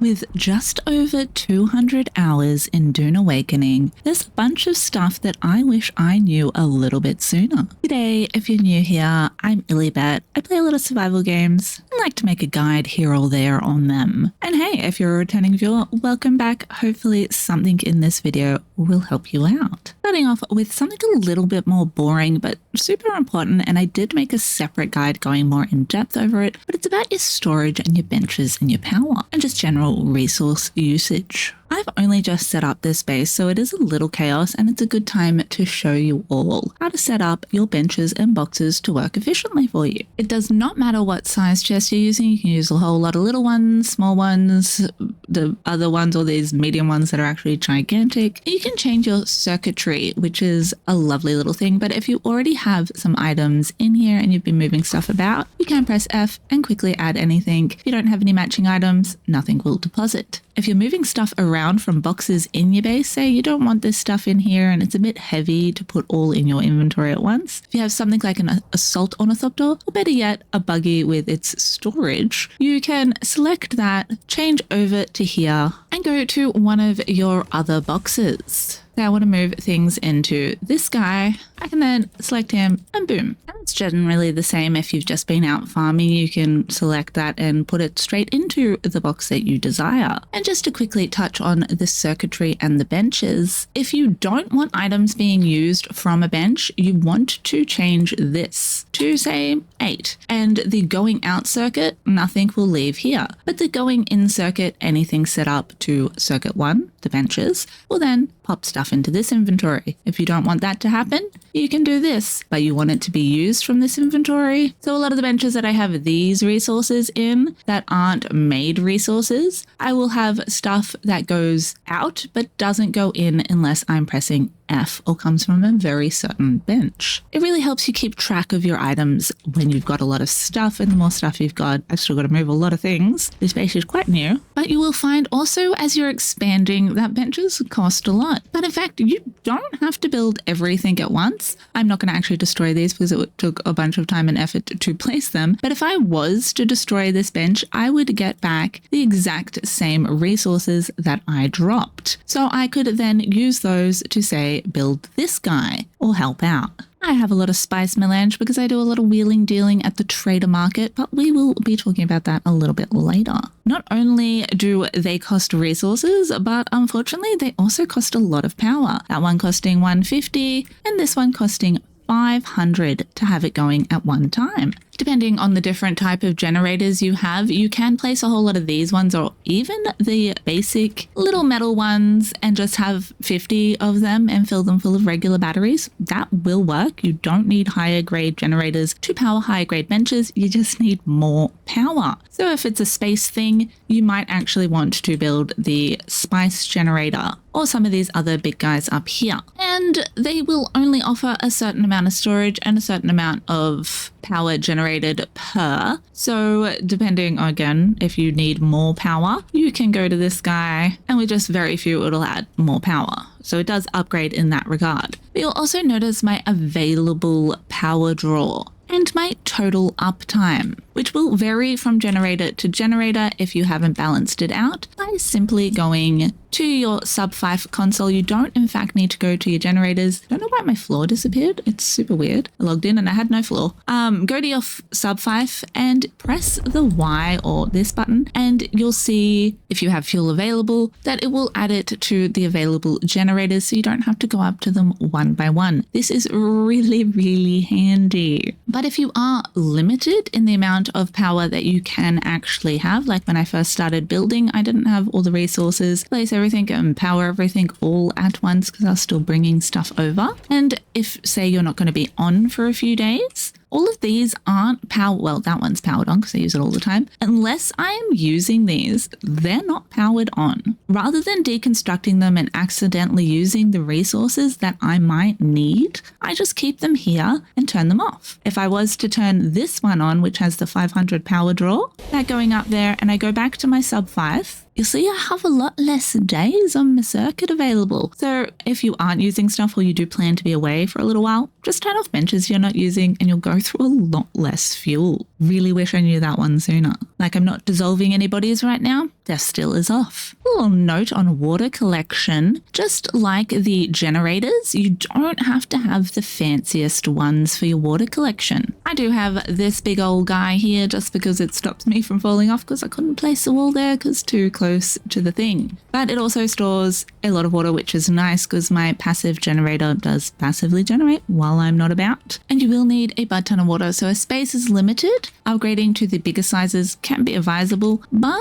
With just over 200 hours in Dune Awakening, there's a bunch of stuff that I wish I knew a little bit sooner. Today, if you're new here, I'm ILLIBET. I play a lot of survival games and like to make a guide here or there on them. And hey, if you're a returning viewer, welcome back. Hopefully something in this video will help you out. Starting off with something a little bit more boring, but super important, and I did make a separate guide going more in depth over it, but it's about your storage and your benches and your power and just general resource usage. I've only just set up this base, so it is a little chaos, and it's a good time to show you all how to set up your benches and boxes to work efficiently for you. It does not matter what size chest you're using. You can use a whole lot of little ones, small ones, the other ones, or these medium ones that are actually gigantic. You can change your circuitry, which is a lovely little thing, but if you already have some items in here and you've been moving stuff about, you can press F and quickly add anything. If you don't have any matching items, nothing will deposit. If you're moving stuff around from boxes in your base, say you don't want this stuff in here and it's a bit heavy to put all in your inventory at once, if you have something like an assault ornithopter, or better yet, a buggy with its storage, you can select that, change over to here, and go to one of your other boxes. Now I want to move things into this guy. I can then select him and boom. And it's generally the same if you've just been out farming. You can select that and put it straight into the box that you desire. And just to quickly touch on the circuitry and the benches, if you don't want items being used from a bench, you want to change this to say 8. And the going out circuit, nothing will leave here. But the going in circuit, anything set up to circuit 1, the benches, will then pop stuff into this inventory. If you don't want that to happen, you can do this, but you want it to be used from this inventory. So a lot of the benches that I have these resources in that aren't made resources, I will have stuff that goes out but doesn't go in unless I'm pressing F or comes from a very certain bench. It really helps you keep track of your items when you've got a lot of stuff, and the more stuff you've got, I've still got to move a lot of things. This base is quite new, but you will find also as you're expanding that benches cost a lot. But in fact, you don't have to build everything at once. I'm not going to actually destroy these because it took a bunch of time and effort to place them. But if I was to destroy this bench, I would get back the exact same resources that I dropped. So I could then use those to say, build this guy or help out. I have a lot of spice melange because I do a lot of wheeling dealing at the trader market, but we will be talking about that a little bit later. Not only do they cost resources, but unfortunately they also cost a lot of power. That one costing 150 and this one costing 500 to have it going at one time. Depending on the different type of generators you have, you can place a whole lot of these ones or even the basic little metal ones and just have 50 of them and fill them full of regular batteries. That will work. You don't need higher grade generators to power higher grade benches. You just need more power. So if it's a space thing, you might actually want to build the spice generator or some of these other big guys up here. And they will only offer a certain amount of storage and a certain amount of power generated per. So depending again, if you need more power, you can go to this guy and with just very few, it'll add more power. So it does upgrade in that regard. But you'll also notice my available power draw and my total uptime, which will vary from generator to generator if you haven't balanced it out by simply going to your sub 5 console. You don't in fact need to go to your generators. I don't know why my floor disappeared. It's super weird. I logged in and I had no floor. Go to your sub 5 and press the Y or this button and you'll see if you have fuel available that it will add it to the available generators so you don't have to go up to them one by one. This is really, really handy. But if you are limited in the amount of power that you can actually have, like when I first started building, I didn't have all the resources, place everything and power everything all at once because I was still bringing stuff over. And if say you're not going to be on for a few days, all of these aren't powered. Well, that one's powered on because I use it all the time. Unless I am using these, they're not powered on. Rather than deconstructing them and accidentally using the resources that I might need, I just keep them here and turn them off. If I was to turn this one on, which has the 500 power draw, that going up there, and I go back to my sub 5, you'll see I have a lot less days on my circuit available. So if you aren't using stuff or you do plan to be away for a little while, just turn off benches you're not using and you'll go through a lot less fuel. Really wish I knew that one sooner. Like, I'm not dissolving any bodies right now. Death Still is off. A little note on water collection. Just like the generators, you don't have to have the fanciest ones for your water collection. I do have this big old guy here just because it stops me from falling off because I couldn't place the wall there because too close to the thing. But it also stores a lot of water, which is nice because my passive generator does passively generate while I'm not about. And you will need a butt ton of water, so a space is limited. Upgrading to the bigger sizes can be advisable, but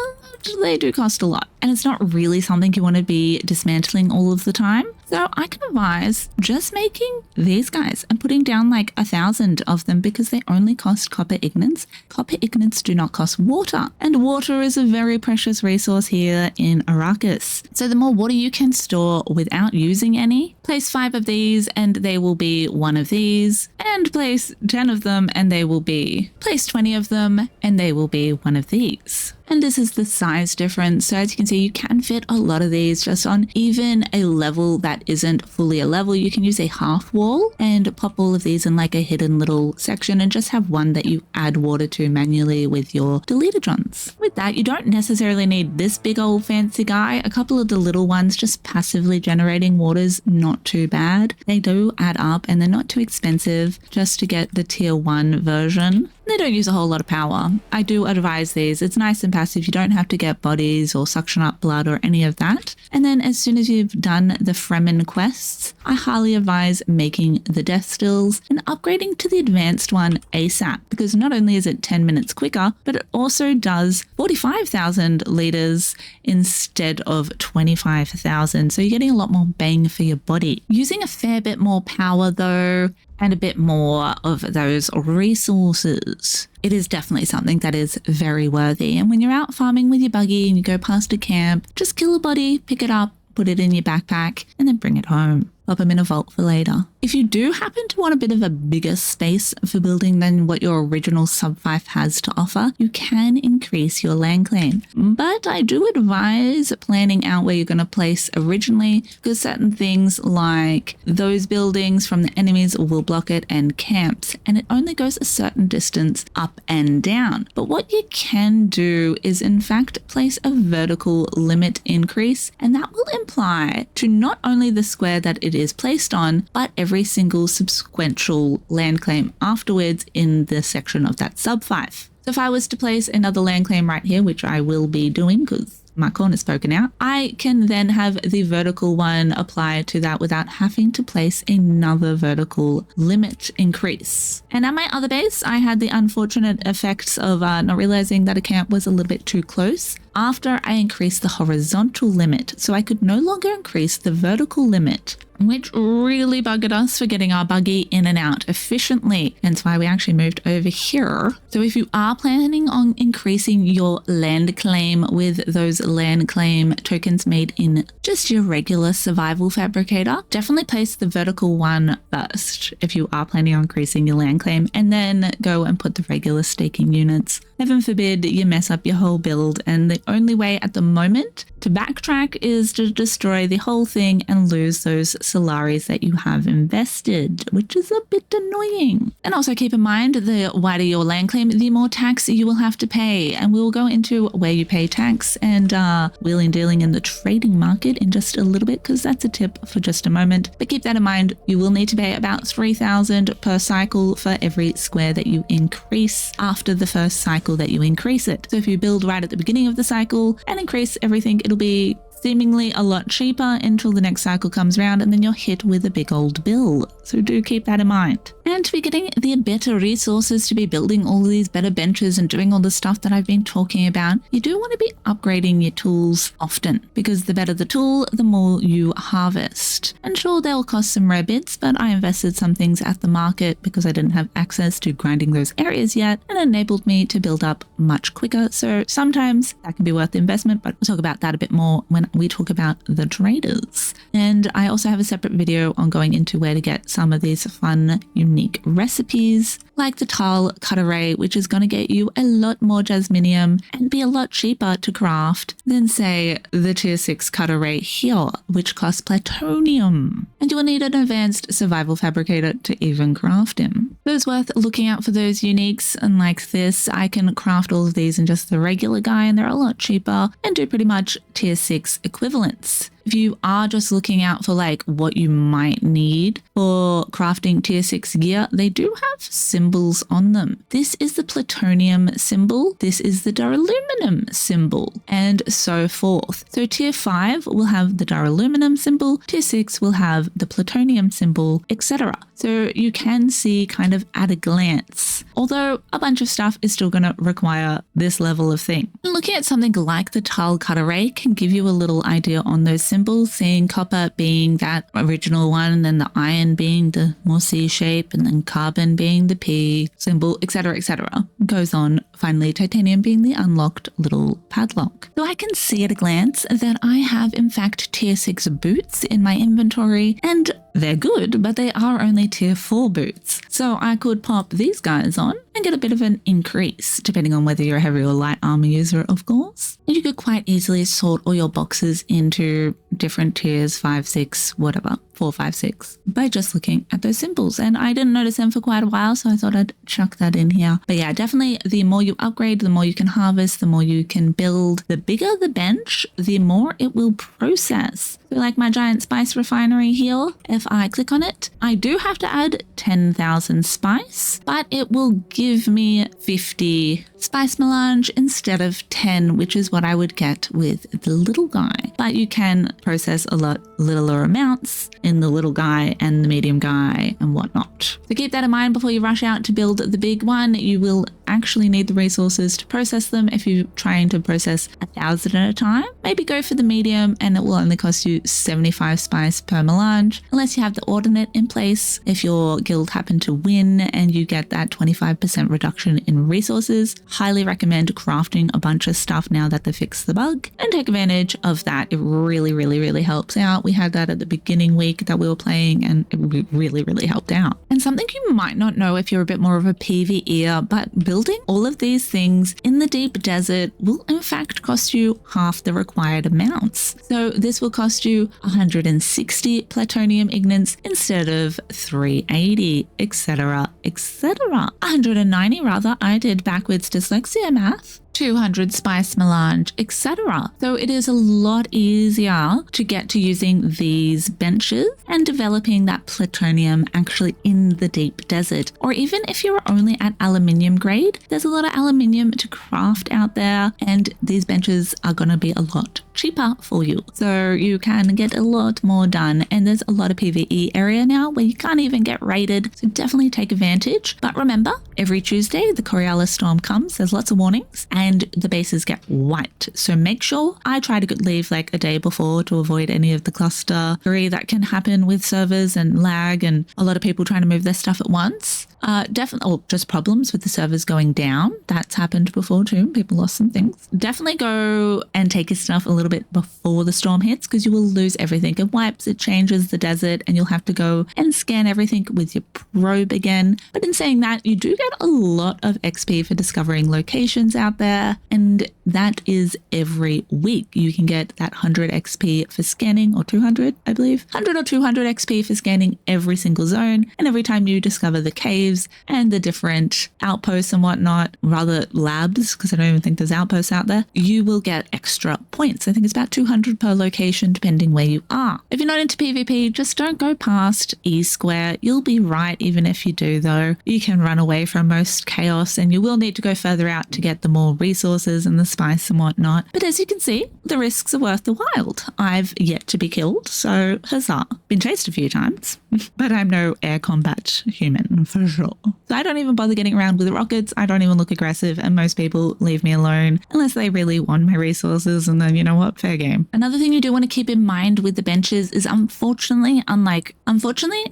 they do cost a lot. And it's not really something you want to be dismantling all of the time. So I can advise just making these guys and putting down like 1,000 of them because they only cost copper ignits. Copper ignits do not cost water, and water is a very precious resource here in Arrakis. So the more water you can store without using any, place 5 of these and they will be one of these, and place 10 of them and they will be, place 20 of them and they will be one of these. And this is the size difference. So as you can see, you can fit a lot of these just on even a level that isn't fully a level. You can use a half wall and pop all of these in like a hidden little section and just have one that you add water to manually with your deletetrons. With that, you don't necessarily need this big old fancy guy. A couple of the little ones just passively generating water's not too bad. They do add up and they're not too expensive just to get the tier 1 version. They don't use a whole lot of power. I do advise these. It's nice and passive. You don't have to get bodies or suction up blood or any of that. And then as soon as you've done the Fremen quests, I highly advise making the Death Stills and upgrading to the advanced one ASAP, because not only is it 10 minutes quicker, but it also does 45,000 liters instead of 25,000. So you're getting a lot more bang for your body. Using a fair bit more power though, and a bit more of those resources, it is definitely something that is very worthy. And when you're out farming with your buggy and you go past a camp, just kill a body, pick it up, put it in your backpack, and then bring it home. Pop them in a vault for later. If you do happen to want a bit of a bigger space for building than what your original sub 5 has to offer, you can increase your land claim. But I do advise planning out where you're going to place originally, because certain things like those buildings from the enemies will block it, and camps, and it only goes a certain distance up and down. But what you can do is in fact place a vertical limit increase, and that will imply to not only the square that it is placed on, but every single subsequential land claim afterwards in the section of that sub 5. So if I was to place another land claim right here, which I will be doing because my corner's poken out, I can then have the vertical one apply to that without having to place another vertical limit increase. And at my other base, I had the unfortunate effects of not realizing that a camp was a little bit too close after I increased the horizontal limit. So I could no longer increase the vertical limit, which really buggered us for getting our buggy in and out efficiently. Hence why we actually moved over here. So if you are planning on increasing your land claim with those land claim tokens made in just your regular survival fabricator, definitely place the vertical one first if you are planning on increasing your land claim, and then go and put the regular staking units. Heaven forbid you mess up your whole build, and the only way at the moment to backtrack is to destroy the whole thing and lose those Solaris that you have invested, which is a bit annoying. And also keep in mind, the wider your land claim, the more tax you will have to pay. And we'll go into where you pay tax and wheeling dealing in the trading market in just a little bit, because that's a tip for just a moment. But keep that in mind, you will need to pay about 3,000 per cycle for every square that you increase after the first cycle that you increase it. So if you build right at the beginning of the cycle and increase everything, it'll be seemingly a lot cheaper until the next cycle comes around, and then you're hit with a big old bill. So do keep that in mind. And to be getting the better resources to be building all of these better benches and doing all the stuff that I've been talking about, you do want to be upgrading your tools often, because the better the tool, the more you harvest. And sure, they'll cost some rare bits, but I invested some things at the market because I didn't have access to grinding those areas yet, and it enabled me to build up much quicker. So sometimes that can be worth the investment, but we'll talk about that a bit more when we talk about the traders. And I also have a separate video on going into where to get some of these fun, unique recipes, like the tile cutaway, which is going to get you a lot more jasminium and be a lot cheaper to craft than, say, the tier 6 cutaway here, which costs plutonium. And you will need an advanced survival fabricator to even craft him. So it's worth looking out for those uniques, and like this, I can craft all of these in just the regular guy, and they're a lot cheaper and do pretty much tier 6 equivalents. If you are just looking out for like what you might need for crafting tier 6 gear, they do have symbols on them. This is the plutonium symbol, this is the duraluminum symbol, and so forth. So tier 5 will have the duraluminum symbol, tier 6 will have the plutonium symbol, etc. So you can see kind of at a glance, although a bunch of stuff is still going to require this level of thing. Looking at something like the tile cutaway can give you a little idea on those symbols, seeing copper being that original one, and then the iron being the more C shape, and then carbon being the P symbol, etc., etc. Goes on. Finally, titanium being the unlocked little padlock. So I can see at a glance that I have in fact tier 6 boots in my inventory, and they're good, but they are only tier 4 boots. So I could pop these guys on and get a bit of an increase, depending on whether you're a heavy or light armor user, of course. And you could quite easily sort all your boxes into different tiers, 5, 6, whatever, 4, 5, 6, by just looking at those symbols. And I didn't notice them for quite a while, so I thought I'd chuck that in here. But yeah, definitely the more you upgrade, the more you can harvest, the more you can build. The bigger the bench, the more it will process. So like my giant spice refinery here, if I click on it, I do have to add 10,000 spice, but it will give me 50 spice melange instead of 10, which is what I would get with the little guy. But you can process a lot littler amounts in the little guy and the medium guy and whatnot. So keep that in mind before you rush out to build the big one. You will actually need the resources to process them. If you're trying to process 1,000 at a time, maybe go for the medium, and it will only cost you 75 spice per melange, unless you have the ordinate in place. If your guild happen to win and you get that 25% reduction in resources, highly recommend crafting a bunch of stuff now that they fixed the bug, and take advantage of that. It really helps out. We had that at the beginning week that we were playing, and it really helped out. And something you might not know if you're a bit more of a PvEer, but building all of these things in the deep desert will in fact cost you half the required amounts. So this will cost you 160 plutonium ignits instead of 380, etc., etc. 190 rather. I did backwards dyslexia math. 200 spice melange, etc. So it is a lot easier to get to using these benches and developing that plutonium actually in the deep desert. Or even if you're only at aluminium grade, there's a lot of aluminium to craft out there, and these benches are going to be a lot cheaper for you. So you can get a lot more done, and there's a lot of PvE area now where you can't even get raided, so definitely take advantage. But remember, every Tuesday the Coriolis storm comes, there's lots of warnings, and the bases get wiped. So make sure, I try to leave like a day before to avoid any of the cluster that can happen with servers and lag and a lot of people trying to move their stuff at once. Definitely, or just problems with the servers going down. That's happened before too. People lost some things. Definitely go and take your stuff a little bit before the storm hits, because you will lose everything. It wipes, it changes the desert, and you'll have to go and scan everything with your probe again. But in saying that, you do get a lot of XP for discovering locations out there, and that is every week. You can get that 100 XP for scanning, or 200, I believe. 100 or 200 XP for scanning every single zone, and every time you discover the caves and the different outposts and whatnot, rather labs, because I don't even think there's outposts out there, you will get extra points. I think it's about 200 per location, depending where you are. If you're not into PvP, just don't go past E square. You'll be right, even if you do, though. You can run away from most chaos, and you will need to go further out to get the more resources and the spice and whatnot. But as you can see, the risks are worth the while. I've yet to be killed, so huzzah. Been chased a few times, but I'm no air combat human, for sure. So I don't even bother getting around with rockets. I don't even look aggressive, and most people leave me alone unless they really want my resources, and then you know what, fair game. Another thing you do want to keep in mind with the benches is unfortunately,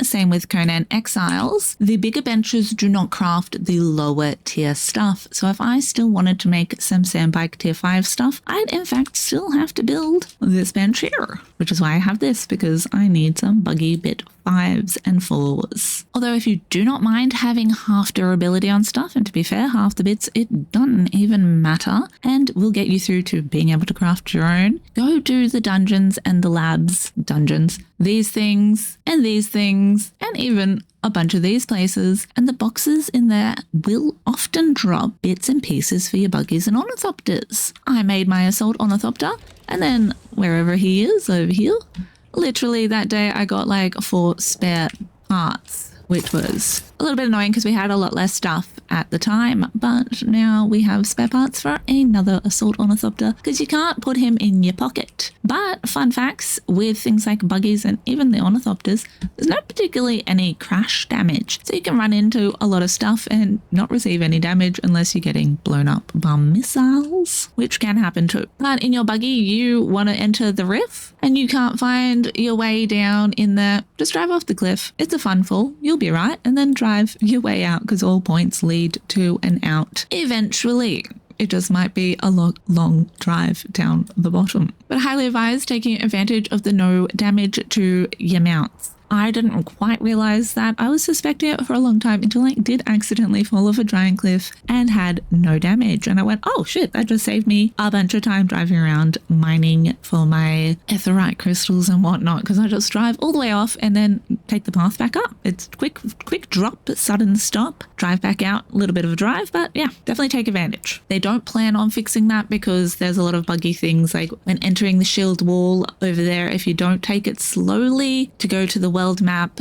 same with Conan Exiles, the bigger benches do not craft craft the lower tier stuff. So if I still wanted to make some sandbike tier 5 stuff, I'd in fact still have to build this bench here, which is why I have this, because I need some buggy bit 5s and 4s. Although if you do not mind having half durability on stuff, and to be fair, half the bits, it doesn't even matter and will get you through to being able to craft your own, go do the dungeons and the labs, these things, and even a bunch of these places, and the boxes in there will often drop bits and pieces for your buggies and ornithopters. I made my assault ornithopter, and then wherever he is over here, literally that day I got like 4 spare parts, which was a little bit annoying because we had a lot less stuff at the time, but now we have spare parts for another assault ornithopter because you can't put him in your pocket. But fun facts with things like buggies and even the ornithopters, there's not particularly any crash damage. So you can run into a lot of stuff and not receive any damage unless you're getting blown up by missiles, which can happen too. But in your buggy, you want to enter the rift and you can't find your way down in there, just drive off the cliff. It's a fun fall. You'll be right. And then drive your way out because all points lead to an out eventually. It just might be a long drive down the bottom. But I highly advise taking advantage of the no damage to your mounts. I didn't quite realize that. I was suspecting it for a long time until I did accidentally fall off a giant cliff and had no damage. And I went, oh shit, that just saved me a bunch of time driving around mining for my etherite crystals and whatnot, because I just drive all the way off and then take the path back up. It's quick drop, sudden stop, drive back out, a little bit of a drive, but yeah, definitely take advantage. They don't plan on fixing that because there's a lot of buggy things like when entering the shield wall over there, if you don't take it slowly to go to the world map,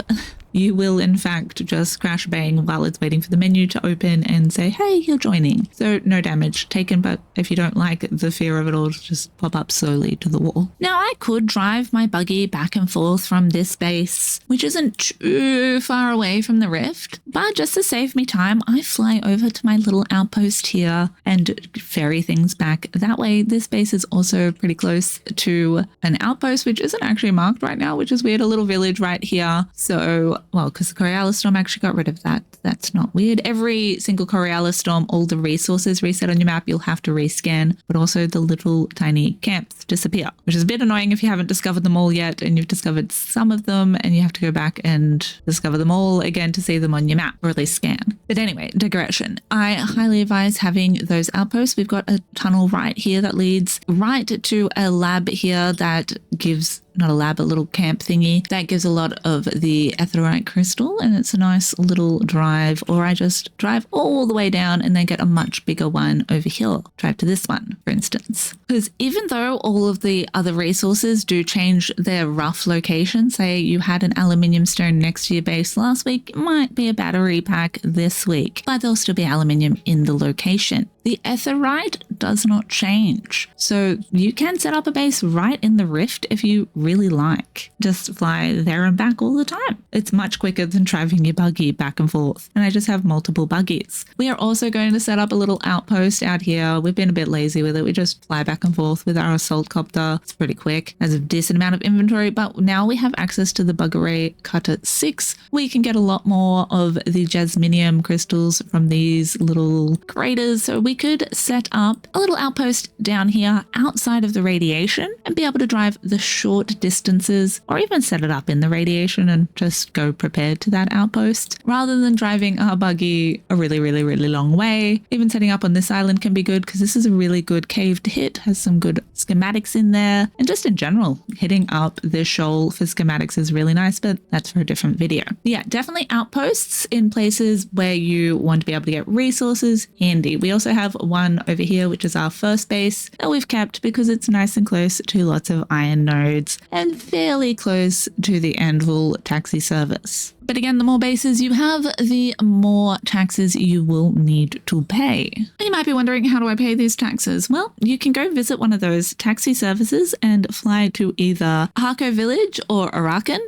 you will in fact just crash bang while it's waiting for the menu to open and say, hey, you're joining. So no damage taken, but if you don't like the fear of it all, just pop up slowly to the wall. Now I could drive my buggy back and forth from this base, which isn't too far away from the rift, but just to save me time, I fly over to my little outpost here and ferry things back. That way, this base is also pretty close to an outpost, which isn't actually marked right now, which is weird, a little village right here. So well, because the Coriolis Storm actually got rid of that. That's not weird. Every single Coriolis Storm, all the resources reset on your map, you'll have to rescan, but also the little tiny camps disappear, which is a bit annoying if you haven't discovered them all yet and you've discovered some of them and you have to go back and discover them all again to see them on your map, or at least scan. But anyway, digression. I highly advise having those outposts. We've got a tunnel right here that leads right to a lab here that gives, not a lab, a little camp thingy that gives a lot of the etherite crystal, and it's a nice little drive. Or I just drive all the way down and then get a much bigger one over here. Drive to this one, for instance. Because even though all of the other resources do change their rough location, say you had an aluminium stone next to your base last week, it might be a battery pack this week, but there'll still be aluminium in the location. The etherite does not change. So you can set up a base right in the rift if you really like. Just fly there and back all the time. It's much quicker than driving your buggy back and forth. And I just have multiple buggies. We are also going to set up a little outpost out here. We've been a bit lazy with it. We just fly back and forth with our assault copter. It's pretty quick. There's a decent amount of inventory, but now we have access to the buggery cutter 6. We can get a lot more of the jasminium crystals from these little craters. So we could set up a little outpost down here outside of the radiation and be able to drive the short distances, or even set it up in the radiation and just go prepared to that outpost rather than driving our buggy a really long way. Even setting up on this island can be good because this is a really good cave to hit, has some good schematics in there, and just in general, hitting up this shoal for schematics is really nice, but that's for a different video. Yeah, definitely outposts in places where you want to be able to get resources, handy. We also have one over here, which is our first base that we've kept because it's nice and close to lots of iron nodes and fairly close to the anvil taxi service. But again, the more bases you have, the more taxes you will need to pay. And you might be wondering, how do I pay these taxes? Well, you can go visit one of those taxi services and fly to either Harko Village or Arakan.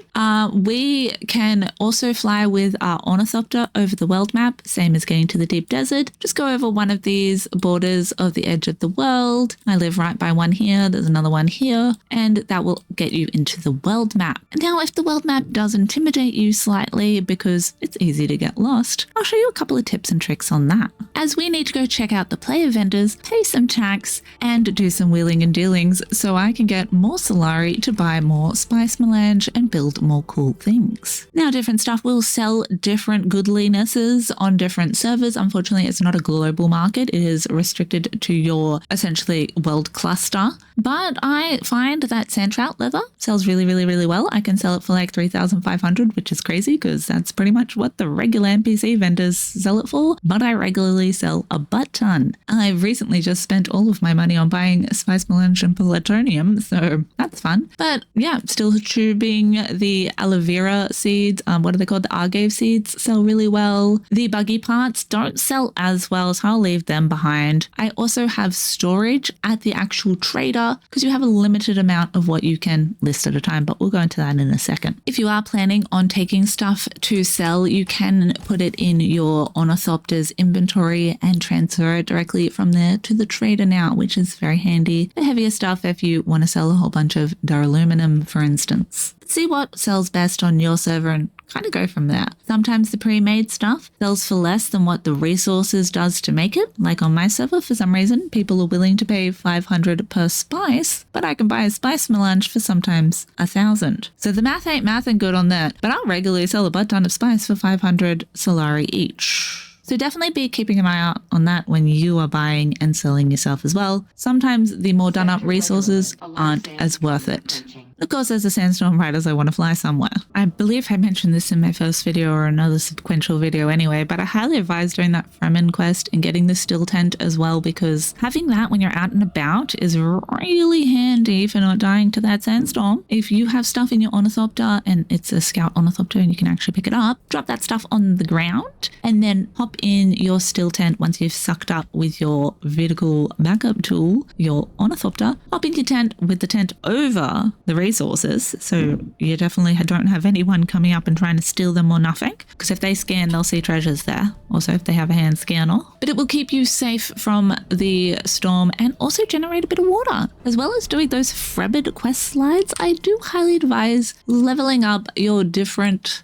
We can also fly with our ornithopter over the world map, same as getting to the deep desert. Just go over one of these borders of the edge of the world. I live right by one here. There's another one here, and that will get you into the world map. Now, if the world map does intimidate you slightly, quietly because it's easy to get lost, I'll show you a couple of tips and tricks on that. As we need to go check out the player vendors, pay some tax, and do some wheeling and dealings so I can get more Solari to buy more spice melange and build more cool things. Now, different stuff will sell different goodlinesses on different servers. Unfortunately, it's not a global market. It is restricted to your essentially world cluster. But I find that sand trout leather sells really, really, really well. I can sell it for like 3,500, which is crazy because that's pretty much what the regular NPC vendors sell it for. But I regularly sell a butt ton. I've recently just spent all of my money on buying spice melange and plutonium, so that's fun. But yeah, still tubing the aloe vera seeds, what are they called? The agave seeds sell really well. The buggy parts don't sell as well, so I'll leave them behind. I also have storage at the actual trader because you have a limited amount of what you can list at a time, but we'll go into that in a second. If you are planning on taking stuff to sell, you can put it in your Ornithopter's inventory and transfer it directly from there to the trader now, which is very handy. The heavier stuff if you want to sell a whole bunch of duraluminum, for instance. See what sells best on your server and kind of go from there. Sometimes the pre-made stuff sells for less than what the resources does to make it. Like on my server, for some reason, people are willing to pay 500 per spice, but I can buy a spice melange for sometimes 1,000. So the math ain't mathin' good on that, but I'll regularly sell a butt ton of spice for 500 Solari each. So definitely be keeping an eye out on that when you are buying and selling yourself as well. Sometimes the more done up resources aren't as worth it. Of course, there's a sandstorm right as I want to fly somewhere. I believe I mentioned this in my first video or another sequential video anyway, but I highly advise doing that Fremen quest and getting the still tent as well, because having that when you're out and about is really handy for not dying to that sandstorm. If you have stuff in your Ornithopter and it's a scout Ornithopter and you can actually pick it up, drop that stuff on the ground and then hop in your still tent once you've sucked up with your vertical backup tool, your Ornithopter, hop in your tent with the tent over the resources, so you definitely don't have anyone coming up and trying to steal them or nothing, because if they scan they'll see treasures there, also if they have a hand scanner. But it will keep you safe from the storm and also generate a bit of water. As well as doing those Fremen quest slides, I do highly advise leveling up your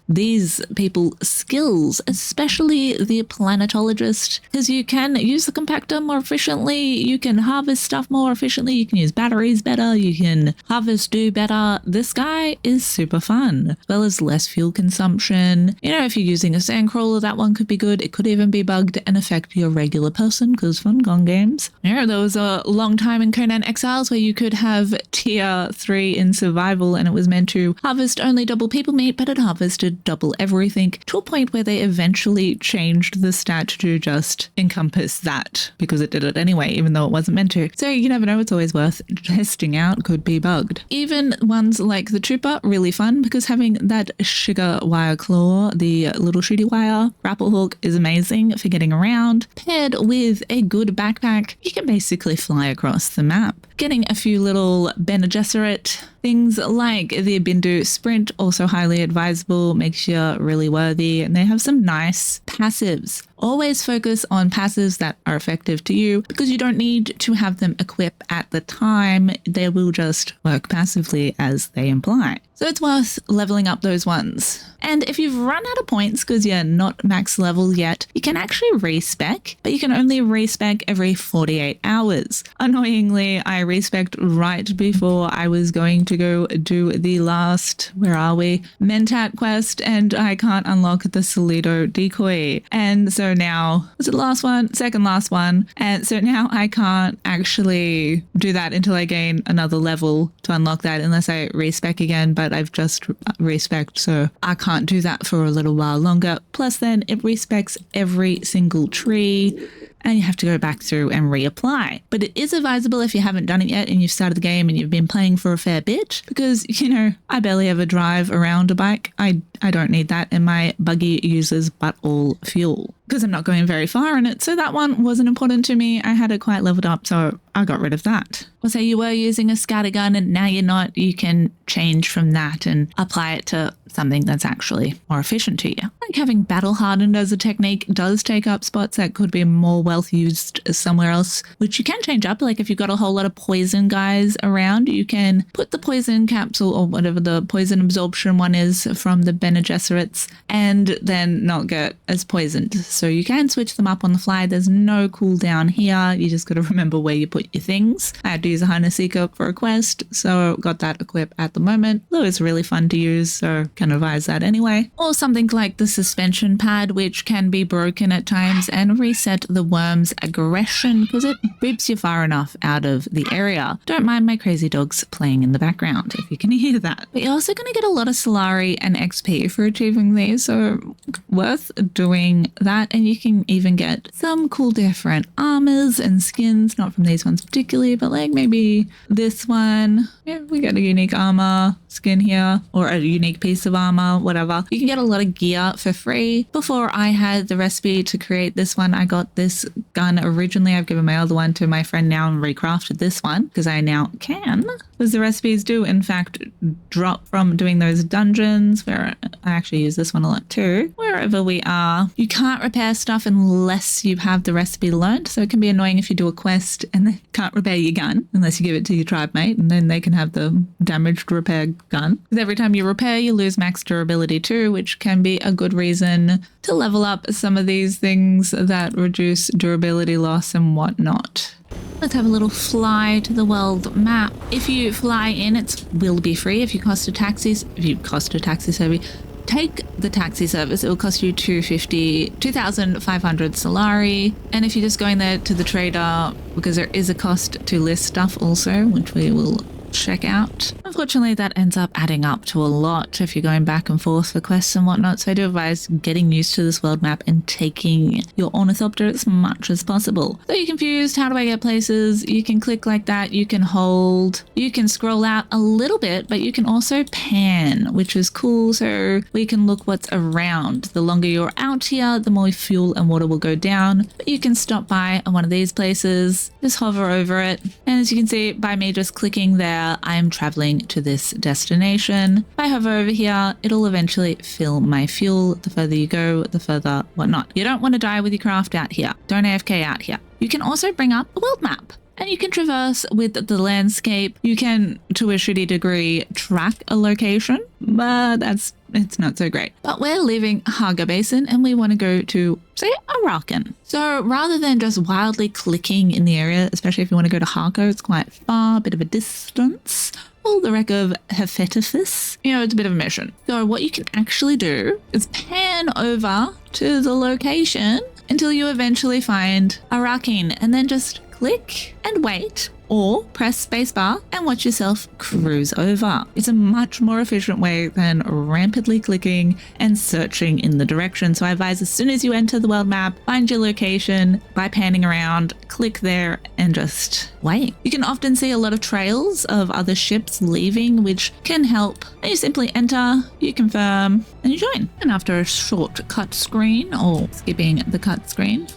these people skills, especially the planetologist, because you can use the compactor more efficiently, you can harvest stuff more efficiently, you can use batteries better, you can harvest do better. This guy is super fun, as well as less fuel consumption. You know, if you're using a sandcrawler, that one could be good. It could even be bugged and affect your regular person, because funcom games. You know, there was a long time in Conan Exiles where you could have tier 3 in survival and it was meant to harvest only double people meat, but it harvested double everything, to a point where they eventually changed the stat to just encompass that, because it did it anyway, even though it wasn't meant to. So you never know, it's always worth testing out, could be bugged. Even ones like the Trooper, really fun, because having that sugar wire claw, the little shooty wire grapple hook, is amazing for getting around. Paired with a good backpack, you can basically fly across the map. Getting a few little Bene Gesserit things like the Bindu Sprint, also highly advisable, makes you really worthy, and they have some nice passives. Always focus on passives that are effective to you, because you don't need to have them equip at the time. They will just work passively as they imply. So it's worth leveling up those ones. And if you've run out of points because you're not max level yet, you can actually respec, but you can only respec every 48 hours. Annoyingly, I respec'd right before I was going to go do the last, Mentat quest, and I can't unlock the Solido decoy. And so now, was it the last one? Second last one. And so now I can't actually do that until I gain another level to unlock that, unless I respec again, but I've just respec'd, so I can't do that for a little while longer. Plus then it respecs every single tree, and you have to go back through and reapply. But it is advisable if you haven't done it yet and you've started the game and you've been playing for a fair bit, because, you know, I barely ever drive around a bike. I don't need that, and my buggy uses but all fuel because I'm not going very far in it. So that one wasn't important to me. I had it quite leveled up, so I got rid of that. Or say you were using a scattergun and now you're not, you can change from that and apply it to something that's actually more efficient to you. Like having battle hardened as a technique does take up spots that could be more wealth used somewhere else, which you can change up. Like if you've got a whole lot of poison guys around, you can put the poison capsule or whatever the poison absorption one is from the Bene Gesserits and then not get as poisoned. So you can switch them up on the fly. There's no cooldown here. You just got to remember where you put your things. I had to use a Highness Seeker for a quest, so got that equipped at the moment. Though it's really fun to use, so can advise that anyway. Or something like the suspension pad, which can be broken at times and reset the worm's aggression because it boops you far enough out of the area. Don't mind my crazy dogs playing in the background if you can hear that. But you're also going to get a lot of Solari and XP for achieving these, so worth doing that. And you can even get some cool different armors and skins, not from these ones particularly, but like maybe this one. Yeah, we get a unique armor skin here, or a unique piece of armor, whatever. You can get a lot of gear for free. Before I had the recipe to create this one, I got this gun originally. I've given my other one to my friend now and recrafted this one because I now can. Because the recipes do in fact drop from doing those dungeons, where I actually use this one a lot too. Wherever we are, you can't repair stuff unless you have the recipe learned. So it can be annoying if you do a quest and they can't repair your gun unless you give it to your tribe mate, and then they can have the damaged repair gun. Because every time you repair, you lose max durability too, which can be a good reason to level up some of these things that reduce durability loss and whatnot. Let's have a little fly to the world map. If you fly in, it will be free. If you cost a taxi service, take the taxi service, it will cost you 2,500 Solari. And if you're just going there to the trader, because there is a cost to list stuff also, which we will check out. Unfortunately, that ends up adding up to a lot if you're going back and forth for quests and whatnot. So I do advise getting used to this world map and taking your ornithopter as much as possible. So you're confused, how do I get places? You can click like that, you can hold, you can scroll out a little bit, but you can also pan, which is cool. So we can look what's around. The longer you're out here, the more fuel and water will go down. But you can stop by on one of these places, just hover over it. And as you can see by me just clicking there, I am traveling to this destination. If I hover over here, it'll eventually fill my fuel. The further you go, the further whatnot. You don't want to die with your craft out here. Don't AFK out here. You can also bring up a world map. And you can traverse with the landscape. You can, to a shitty degree, track a location, but it's not so great. But we're leaving Haga Basin and we want to go to, say, Arakan. So rather than just wildly clicking in the area, especially if you want to go to Harko, it's quite far, a bit of a distance. All the wreck of Hephaestus, it's a bit of a mission. So what you can actually do is pan over to the location until you eventually find Arakan, and then just click and wait, or press spacebar and watch yourself cruise over. It's a much more efficient way than rampantly clicking and searching in the direction. So I advise as soon as you enter the world map, find your location by panning around, click there and just wait. You can often see a lot of trails of other ships leaving, which can help. And you simply enter, you confirm, and you join. And after a short cut screen, or skipping the cutscene,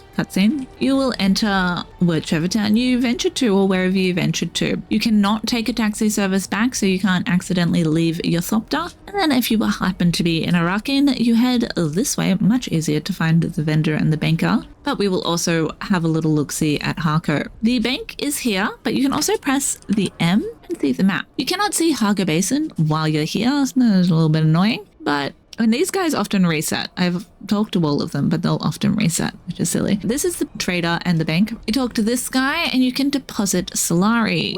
you will enter whichever town you ventured to or wherever you ventured to. You cannot take a taxi service back, so you can't accidentally leave your Thopter. And then if you happen to be in Arakan, you head this way, much easier to find the vendor and the banker. But we will also have a little look-see at Harko. The bank is here, but you can also press the M and see the map. You cannot see Haga Basin while you're here, so it's a little bit annoying, but these guys often reset. I've talked to all of them, but they'll often reset, which is silly. This is the trader and the bank. You talk to this guy and you can deposit Solari.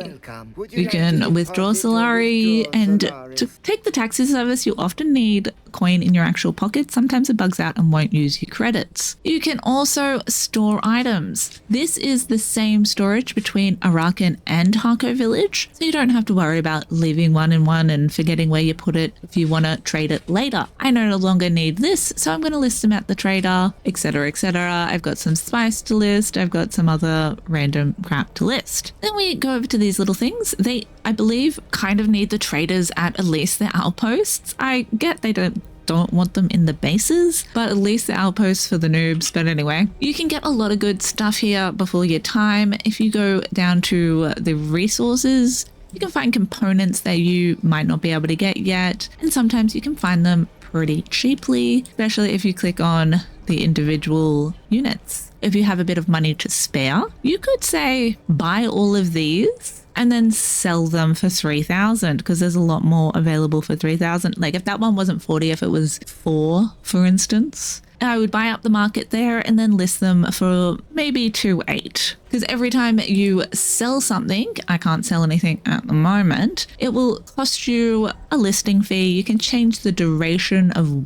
You can withdraw Solari, and to take the taxi service, you often need coin in your actual pocket. Sometimes it bugs out and won't use your credits. You can also store items. This is the same storage between Arakan and Harko Village, so you don't have to worry about leaving one in one and forgetting where you put it if you want to trade it later. I no longer need this, so I'm going to list them at the trader, etc, etc. I've got some spice to list. I've got some other random crap to list. Then we go over to these little things. They, I believe, kind of need the traders at least their outposts. I get they don't want them in the bases, but at least the outposts for the noobs. But anyway, you can get a lot of good stuff here before your time. If you go down to the resources, you can find components that you might not be able to get yet, and sometimes you can find them pretty cheaply, especially if you click on the individual units. If you have a bit of money to spare, you could say buy all of these and then sell them for 3,000 because there's a lot more available for 3,000. Like if that one wasn't 40, if it was 4, for instance, I would buy up the market there and then list them for maybe 2.8. Because every time you sell something, I can't sell anything at the moment, it will cost you a listing fee. You can change the duration of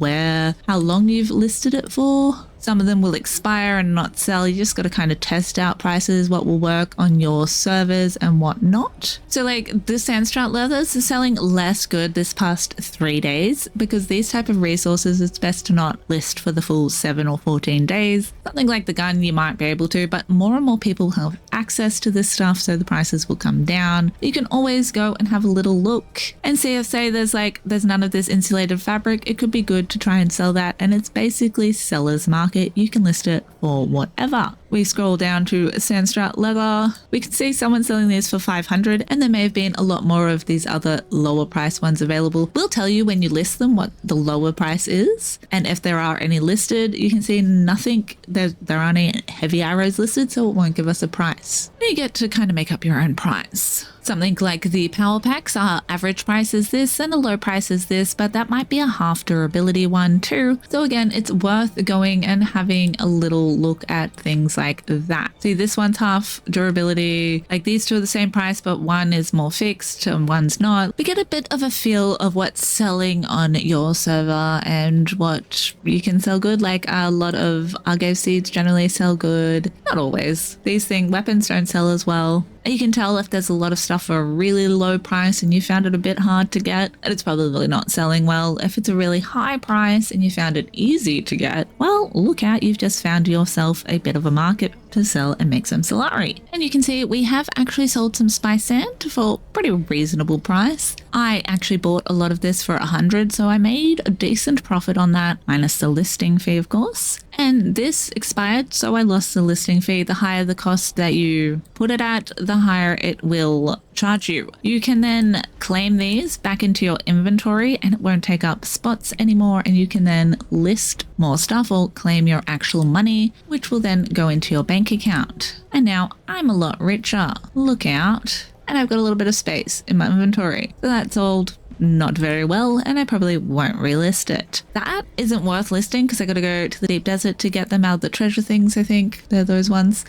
how long you've listed it for. Some of them will expire and not sell. You just got to kind of test out prices, what will work on your servers and what not. So like the Sandstrat leathers are selling less good this past 3 days because these type of resources, it's best to not list for the full 7 or 14 days. Something like the gun, you might be able to, but more and more people have access to this stuff, so the prices will come down. You can always go and have a little look and see if, say, there's none of this insulated fabric. It could be good to try and sell that, and it's basically seller's market. You can list it for whatever. We scroll down to Sandstrat leather. We can see someone selling these for 500, and there may have been a lot more of these other lower price ones available. We'll tell you when you list them what the lower price is, and if there are any listed. You can see nothing, there aren't any heavy arrows listed, so it won't give us a price. You get to kind of make up your own price. Something like the power packs, our average price is this and the low price is this, but that might be a half durability one too. So again, it's worth going and having a little look at things like that. See, this one's half durability, like these two are the same price, but one is more fixed and one's not. We get a bit of a feel of what's selling on your server and what you can sell good. Like a lot of Argave seeds generally sell good. Not always. These weapons don't sell as well. You can tell if there's a lot of stuff for a really low price and you found it a bit hard to get, and it's probably not selling well. If it's a really high price and you found it easy to get, well, look out, you've just found yourself a bit of a market to sell and make some Solari. And you can see we have actually sold some spice sand for a pretty reasonable price. I actually bought a lot of this for 100, so I made a decent profit on that, minus the listing fee, of course. And this expired, so I lost the listing fee. The higher the cost that you put it at, the higher it will charge you. You can then claim these back into your inventory and it won't take up spots anymore, and you can then list more stuff or claim your actual money, which will then go into your bank account. And now I'm a lot richer. Look out. And I've got a little bit of space in my inventory. So that's sold not very well, and I probably won't relist it. That isn't worth listing because I got to go to the deep desert to get them out of the treasure things. I think they're those ones.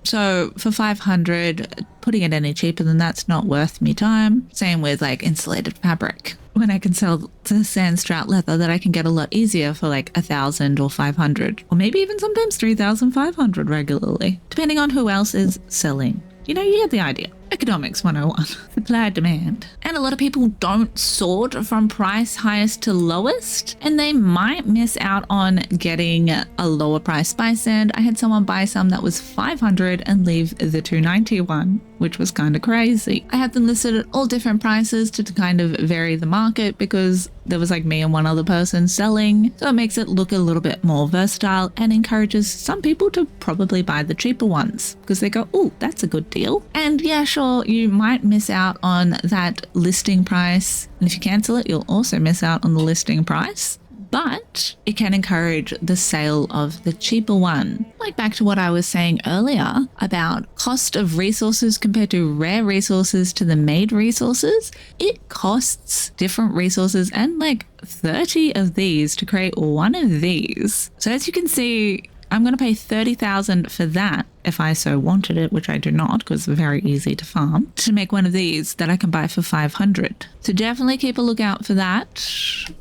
So for 500, putting it any cheaper than that's not worth me time. Same with like insulated fabric. When I can sell the Sandstrat leather that I can get a lot easier for like 1,000 or 500, or maybe even sometimes 3,500 regularly, depending on who else is selling. You know, you get the idea. Economics 101. Supply demand. And a lot of people don't sort from price highest to lowest, and they might miss out on getting a lower price spice sand. I had someone buy some that was 500 and leave the 291, which was kind of crazy. I had them listed at all different prices to kind of vary the market because there was like me and one other person selling. So it makes it look a little bit more versatile and encourages some people to probably buy the cheaper ones because they go, oh, that's a good deal. And yeah, sure, you might miss out on that listing price. And if you cancel it, you'll also miss out on the listing price. But it can encourage the sale of the cheaper one. Like back to what I was saying earlier about cost of resources compared to rare resources to the made resources. It costs different resources and like 30 of these to create one of these. So as you can see, I'm going to pay 30,000 for that if I so wanted it, which I do not because it's very easy to farm, to make one of these that I can buy for 500. So definitely keep a lookout for that.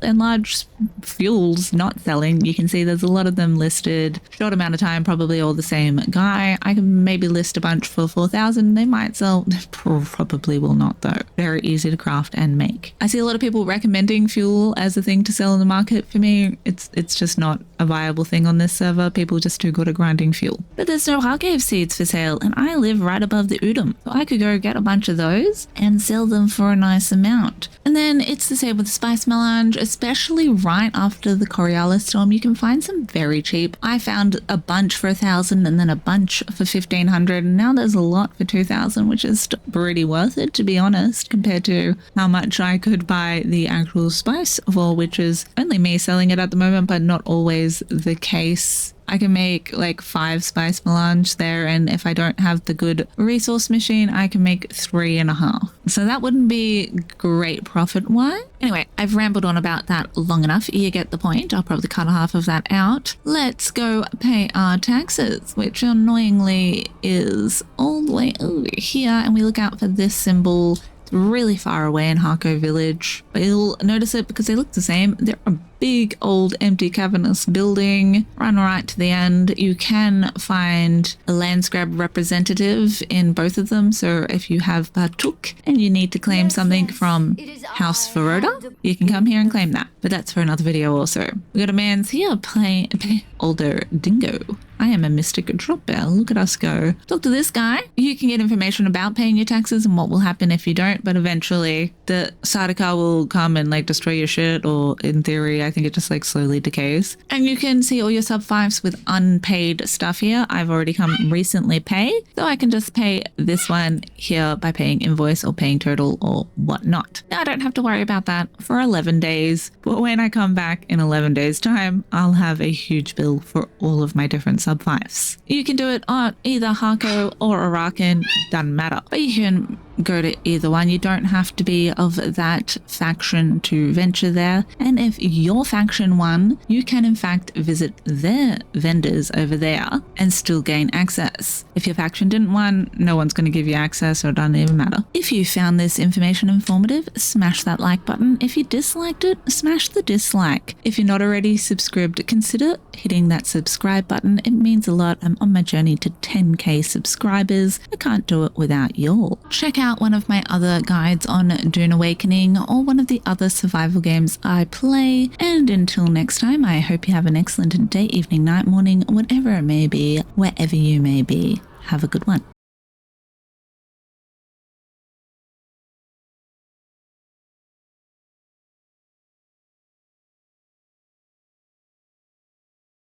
And large fuels not selling, you can see there's a lot of them listed. Short amount of time, probably all the same guy. I can maybe list a bunch for 4,000. They might sell, probably will not though. Very easy to craft and make. I see a lot of people recommending fuel as a thing to sell in the market. For me, it's just not a viable thing on this server. People are just too good at grinding fuel. But there's no Argave seeds for sale, and I live right above the Udom, so I could go get a bunch of those and sell them for a nice amount. And then it's the same with the spice melange, especially right after the Coriolis storm. You can find some very cheap. I found a bunch for 1,000 and then a bunch for 1,500, and now there's a lot for 2,000, which is pretty worth it, to be honest, compared to how much I could buy the actual spice for, which is only me selling it at the moment, but not always the case. I can make like 5 spice melange there, and if I don't have the good resource machine, I can make 3.5. So that wouldn't be great profit-wise. Anyway, I've rambled on about that long enough. You get the point. I'll probably cut half of that out. Let's go pay our taxes, which annoyingly is all the way over here, and we look out for this symbol really far away in Harco Village, but you'll notice it because they look the same. They're a big old empty cavernous building. Run right to the end. You can find a landscrab representative in both of them, so if you have partook and you need to claim something from House Feroda, you can come here and claim that, but that's for another video also. We got a man's here playing older dingo. I am a mystic drop bear. Look at us go. Talk to this guy. You can get information about paying your taxes and what will happen if you don't, but eventually the Sardaukar will come and like destroy your shit, or in theory, I think it just like slowly decays. And you can see all your sub 5s with unpaid stuff here. I've already come recently pay, so I can just pay this one here by paying invoice or paying total or whatnot. Now I don't have to worry about that for 11 days, but when I come back in 11 days time, I'll have a huge bill for all of my different sub 5s. You can do it on either Harco or Arakan, doesn't matter, but you can go to either one. You don't have to be of that faction to venture there, and if your faction won, you can in fact visit their vendors over there and still gain access. If your faction didn't win, no one's going to give you access, or it doesn't even matter. If you found this information informative, smash that like button. If you disliked it, smash the dislike. If you're not already subscribed, consider hitting that subscribe button. It means a lot. I'm on my journey to 10k subscribers. I can't do it without y'all. Check out one of my other guides on Dune Awakening or one of the other survival games I play. And until next time, I hope you have an excellent day, evening, night, morning, whatever it may be, wherever you may be. Have a good one.